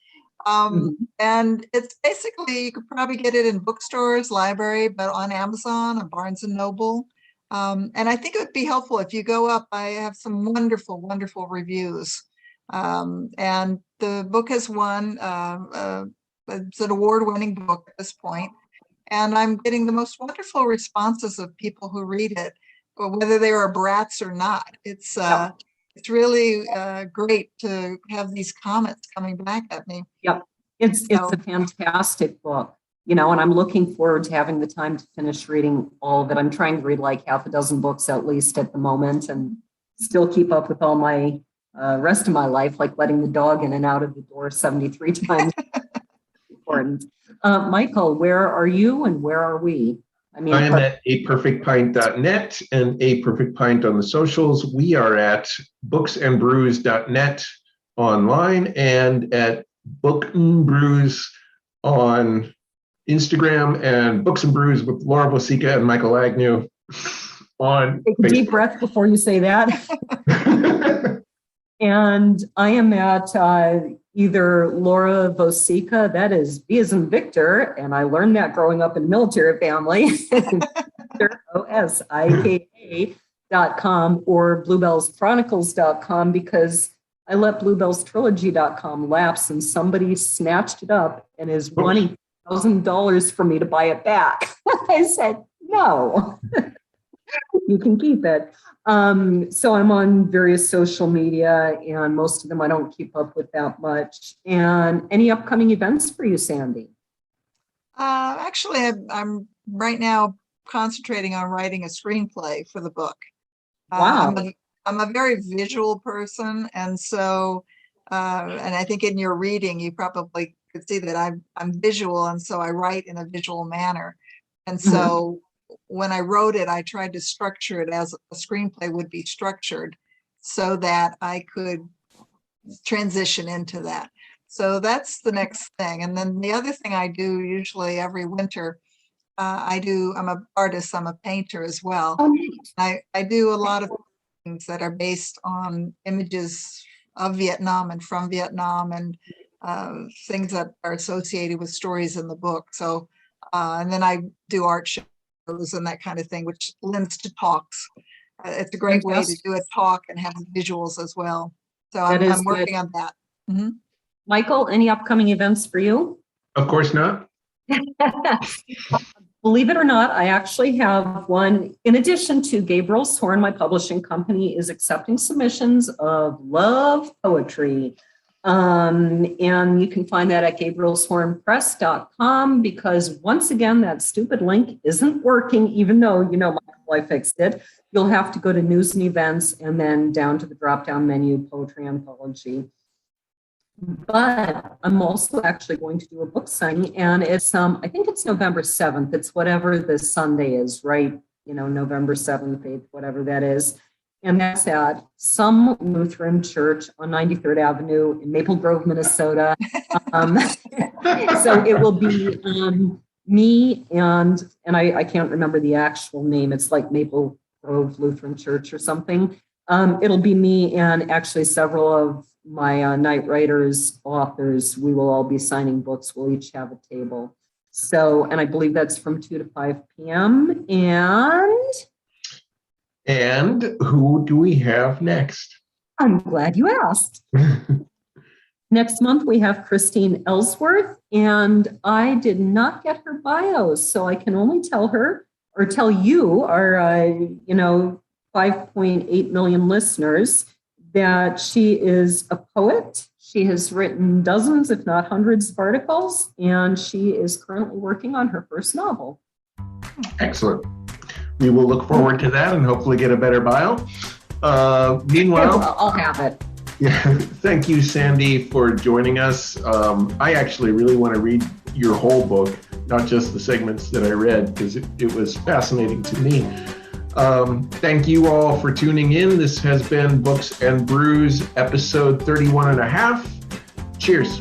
[SPEAKER 4] And it's basically, you could probably get it in bookstores, library, but on Amazon, on Barnes and Noble. And I think it would be helpful if you go up. I have some wonderful, wonderful reviews. And the book has won, it's an award-winning book at this point. And I'm getting the most wonderful responses of people who read it, whether they are brats or not. It's really great to have these comments coming back at me.
[SPEAKER 1] Yep. It's a fantastic book, and I'm looking forward to having the time to finish reading all of it. I'm trying to read like half a dozen books at least at the moment and still keep up with all my rest of my life, like letting the dog in and out of the door 73 times. Important. Michael, where are you and where are we?
[SPEAKER 3] I am at aperfectpint.net and aperfectpint on the socials. We are at booksandbrews.net online and at Book and Brews on Instagram, and Books and Brews with Laura Bosica and Michael Agnew on
[SPEAKER 1] Take a deep breath before you say that. And I am at either Laura Bosica, that is B as in Victor, and I learned that growing up in a military family, OSIKA.com, or bluebellschronicles.com, because I let bluebellstrilogy.com lapse and somebody snatched it up and is wanting $1,000 for me to buy it back. I said, no, you can keep it. So I'm on various social media, and most of them I don't keep up with that much. And any upcoming events for you, Sandy?
[SPEAKER 4] Actually, I'm right now concentrating on writing a screenplay for the book.
[SPEAKER 1] Wow.
[SPEAKER 4] I'm a very visual person, and so, and I think in your reading, you probably could see that I'm visual, and so I write in a visual manner. And so when I wrote it, I tried to structure it as a screenplay would be structured so that I could transition into that. So that's the next thing. And then the other thing I do usually every winter, I'm an artist, I'm a painter as well.
[SPEAKER 1] Oh, neat.
[SPEAKER 4] I do a lot of things that are based on images of Vietnam and from Vietnam, and things that are associated with stories in the book. So, and then I do art shows and that kind of thing, which lends to talks. It's a great way to do a talk and have visuals as well. So I'm working on that. Mm-hmm.
[SPEAKER 1] Michael, any upcoming events for you?
[SPEAKER 3] Of course not.
[SPEAKER 1] Believe it or not, I actually have one. In addition to Gabriel's Horn, my publishing company is accepting submissions of love poetry. And you can find that at gabrielshornpress.com, because once again, that stupid link isn't working, even though, Michael, I fixed it. You'll have to go to news and events and then down to the drop-down menu, poetry anthology. But I'm also actually going to do a book signing, and it's I think it's November 7th. It's whatever the Sunday is, right? November 7th, 8th, whatever that is. And that's at some Lutheran church on 93rd Avenue in Maple Grove, Minnesota. So it will be me and I can't remember the actual name. It's like Maple Grove Lutheran Church or something. It'll be me and actually several of my night writers, authors. We will all be signing books. We'll each have a table. So, and I believe that's from 2 to 5 p.m.
[SPEAKER 3] And who do we have next?
[SPEAKER 1] I'm glad you asked. Next month, we have Christine Ellsworth, and I did not get her bios, so I can only tell you, our 5.8 million listeners, that she is a poet. She has written dozens, if not hundreds, of articles, and she is currently working on her first novel.
[SPEAKER 3] Excellent. We will look forward to that and hopefully get a better bio. Meanwhile,
[SPEAKER 1] I'll have it.
[SPEAKER 3] Yeah, thank you, Sandy, for joining us. I actually really want to read your whole book, not just the segments that I read, because it was fascinating to me. Thank you all for tuning in. This has been Books and Brews, episode 31 and a half. Cheers.